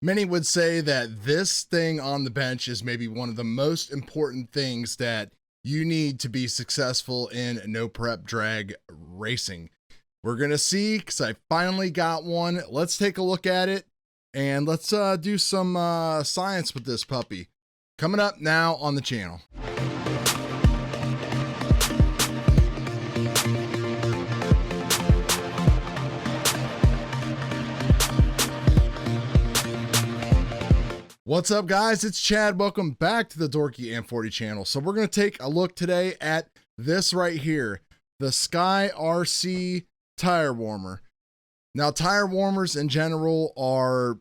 Many would say that this thing on the bench is maybe one of the most important things that you need to be successful in no prep drag racing. We're going to see, because I finally got one. Let's take a look at it and let's do some science with this puppy. Coming up now on the channel. What's up, guys? It's Chad. Welcome back to the Dorky M40 channel. So we're going to take a look today at this right here, the Sky RC tire warmer. Now, tire warmers in general are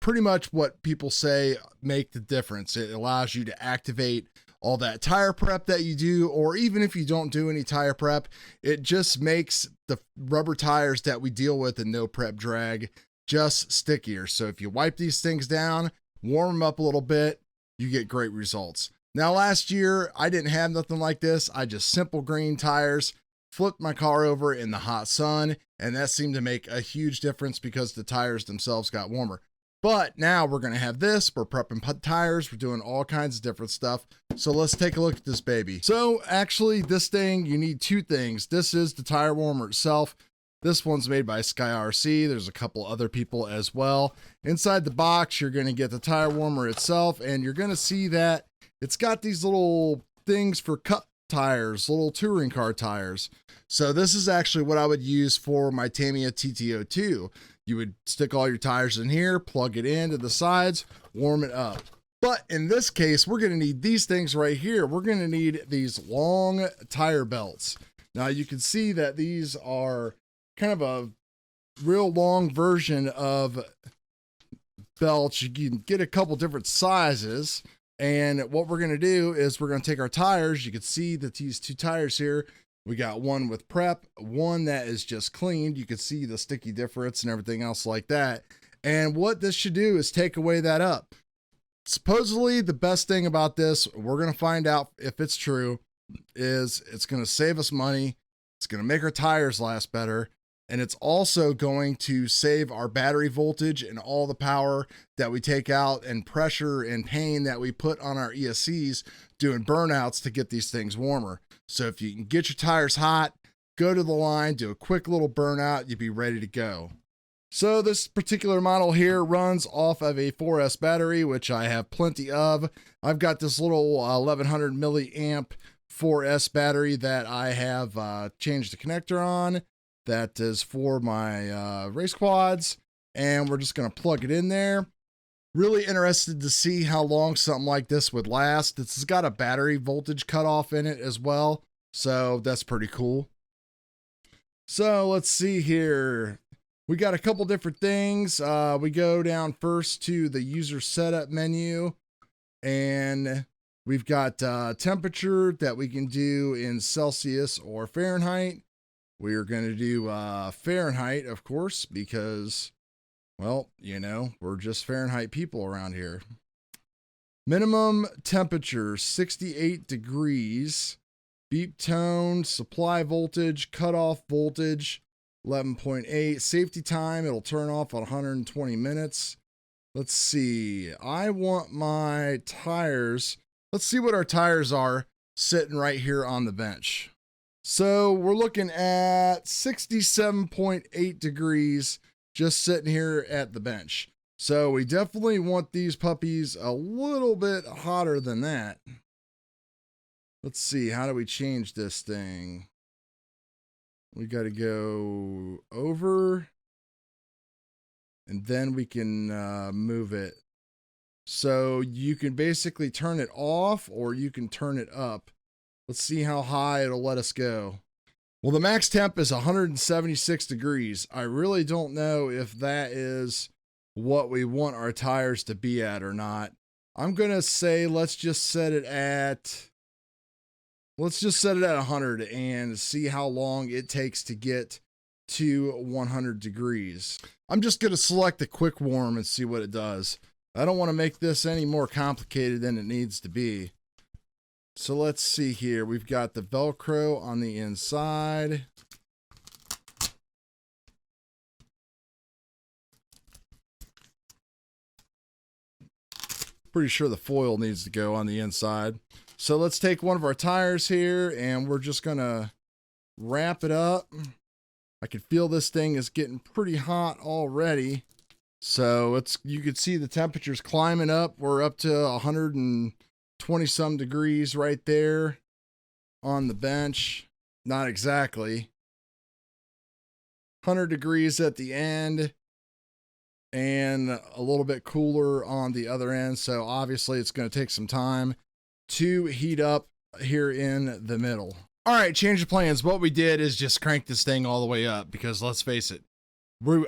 pretty much what people say make the difference. It allows you to activate all that tire prep that you do, or even if you don't do any tire prep, it just makes the rubber tires that we deal with in no prep drag just stickier. So if you wipe these things down, warm them up a little bit, you get great results. Now, last year, I didn't have nothing like this. I just simple green tires, flipped my car over in the hot sun, and that seemed to make a huge difference because the tires themselves got warmer. But now we're going to have this. We're prepping tires. We're doing all kinds of different stuff. So let's take a look at this baby. So actually, this thing, you need two things. This is the tire warmer itself. This one's made by Sky RC. There's a couple other people as well. Inside the box, you're going to get the tire warmer itself, and you're going to see that it's got these little things for cup tires, little touring car tires. So this is actually what I would use for my Tamiya TT02. You would stick all your tires in here, plug it into the sides, warm it up. But in this case, we're going to need these things right here. We're going to need these long tire belts. Now you can see that these are kind of a real long version of belts. You can get a couple different sizes, and what we're going to do is we're going to take our tires. You can see that these two tires here, we got one with prep, one that is just cleaned. You can see the sticky difference and everything else like that. And what this should do is take away that up. Supposedly the best thing about this, we're going to find out if it's true, is it's going to save us money. It's going to make our tires last better. And it's also going to save our battery voltage and all the power that we take out and pressure and pain that we put on our ESCs doing burnouts to get these things warmer. So if you can get your tires hot, go to the line, do a quick little burnout, you'll be ready to go. So this particular model here runs off of a 4S battery, which I have plenty of. I've got this little 1100 milliamp 4S battery that I have changed the connector on. That is for my race quads, and we're just going to plug it in there. Really interested to see how long something like this would last. This has got a battery voltage cutoff in it as well, so that's pretty cool. So let's see here. We got a couple different things. We go down first to the user setup menu, and we've got temperature that we can do in Celsius or Fahrenheit. We are going to do Fahrenheit, of course, because, well, you know, we're just Fahrenheit people around here. Minimum temperature, 68 degrees. Beep tone, supply voltage, cutoff voltage, 11.8. Safety time, it'll turn off at 120 minutes. Let's see. I want my tires. Let's see what our tires are sitting right here on the bench. So we're looking at 67.8 degrees just sitting here at the bench. So we definitely want these puppies a little bit hotter than that. Let's see, how do we change this thing? We got to go over, and then we can move it. So you can basically turn it off, or you can turn it up. Let's see how high it'll let us go. Well, the max temp is 176 degrees. I really don't know if that is what we want our tires to be at or not. I'm going to say let's just set it at 100 and see how long it takes to get to 100 degrees. I'm just going to select the quick warm and see what it does. I don't want to make this any more complicated than it needs to be. So let's see here. We've got the Velcro on the inside. Pretty sure the foil needs to go on the inside. So let's take one of our tires here and we're just gonna wrap it up. I can feel this thing is getting pretty hot already. So you can see the temperature's climbing up. We're up to 120 some degrees right there on the bench. Not exactly. 100 degrees at the end and a little bit cooler on the other end. So obviously it's going to take some time to heat up here in the middle. All right, change of plans. What we did is just crank this thing all the way up because let's face it,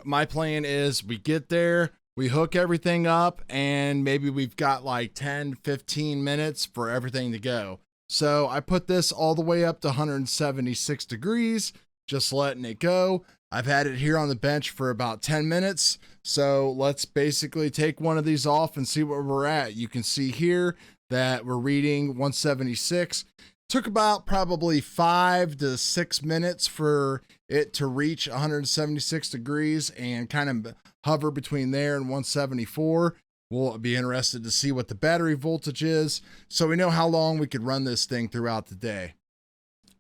my plan is we get there, we hook everything up, and maybe we've got like 10, 15 minutes for everything to go. So I put this all the way up to 176 degrees, just letting it go. I've had it here on the bench for about 10 minutes. So let's basically take one of these off and see where we're at. You can see here that we're reading 176. Took about probably 5 to 6 minutes for it to reach 176 degrees and kind of hover between there and 174. We'll be interested to see what the battery voltage is so we know how long we could run this thing throughout the day.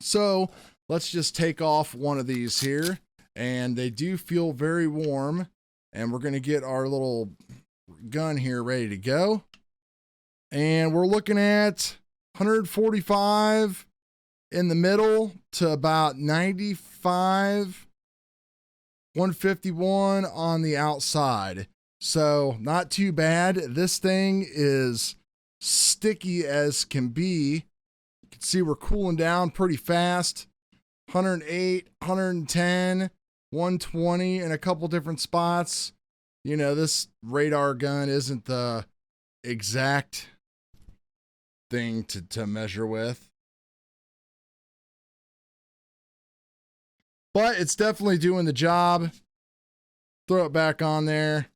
So let's just take off one of these here, and they do feel very warm, and we're going to get our little gun here ready to go. And we're looking at 145 in the middle to about 95, 151 on the outside. So not too bad. This thing is sticky as can be. You can see we're cooling down pretty fast. 108, 110, 120 in a couple different spots. You know, this radar gun isn't the exact thing to measure with, but it's definitely doing the job. Throw it back on there.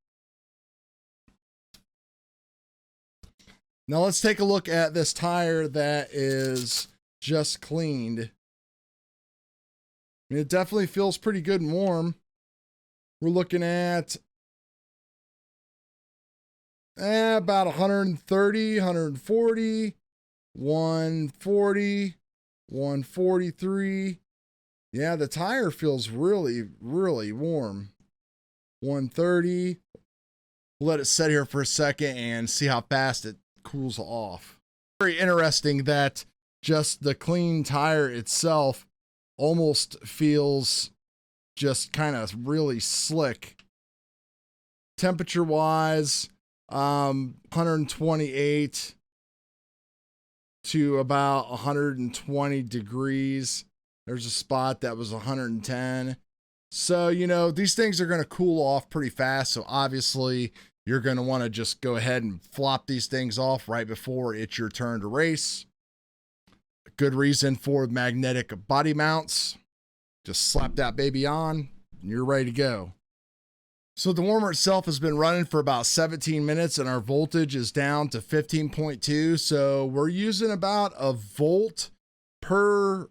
Now let's take a look at this tire that is just cleaned. I mean, it definitely feels pretty good and warm. We're looking at about 130, 140, 140, 143. Yeah, the tire feels really, really warm. 130. We'll let it sit here for a second and see how fast it cools off. Very interesting that just the clean tire itself almost feels just kind of really slick. Temperature wise, 128 to about 120 degrees. There's a spot that was 110. So, you know, these things are going to cool off pretty fast. So obviously you're going to want to just go ahead and flop these things off right before it's your turn to race. A good reason for magnetic body mounts. Just slap that baby on and you're ready to go. So the warmer itself has been running for about 17 minutes and our voltage is down to 15.2. So we're using about a volt per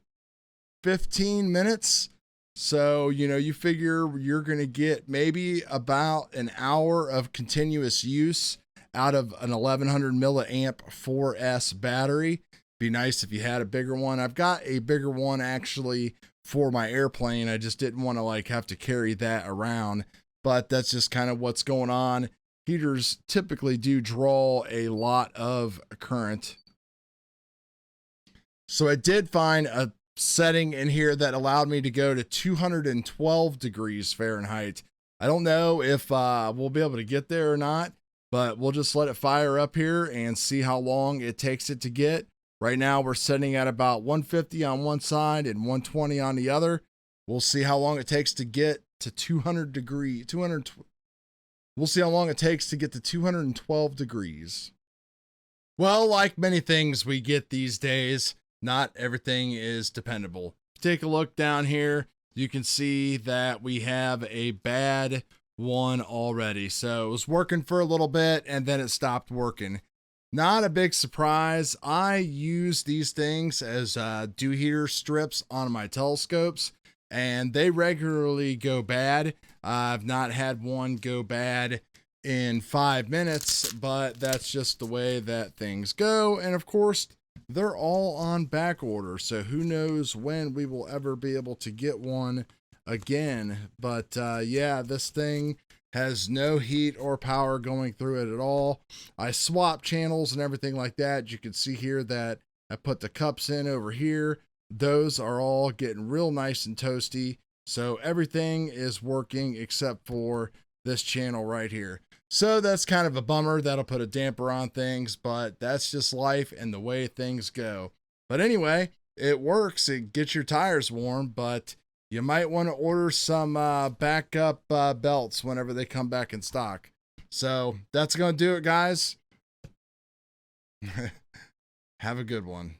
15 minutes. So, you know, you figure you're going to get maybe about an hour of continuous use out of an 1100 milliamp 4S battery. Be nice if you had a bigger one. I've got a bigger one actually for my airplane. I just didn't want to like have to carry that around. But that's just kind of what's going on. Heaters typically do draw a lot of current. So I did find a setting in here that allowed me to go to 212 degrees Fahrenheit. I don't know if we'll be able to get there or not, but we'll just let it fire up here and see how long it takes it to get. Right now we're setting at about 150 on one side and 120 on the other. We'll see how long it takes to get to 200 degrees. We'll see how long it takes to get to 212 degrees. Well, like many things we get these days, not everything is dependable. Take a look down here. You can see that we have a bad one already. So it was working for a little bit and then it stopped working. Not a big surprise. I use these things as dew heater strips on my telescopes and they regularly go bad. I've not had one go bad in 5 minutes, but that's just the way that things go. And of course, they're all on back order, so who knows when we will ever be able to get one again. But yeah, this thing has no heat or power going through it at all. I swapped channels and everything like that. You can see here that I put the cups in over here. Those are all getting real nice and toasty. So everything is working except for this channel right here. So that's kind of a bummer. That'll put a damper on things, but that's just life and the way things go. But anyway, it works. It gets your tires warm, but you might want to order some backup belts whenever they come back in stock. So that's going to do it, guys. Have a good one.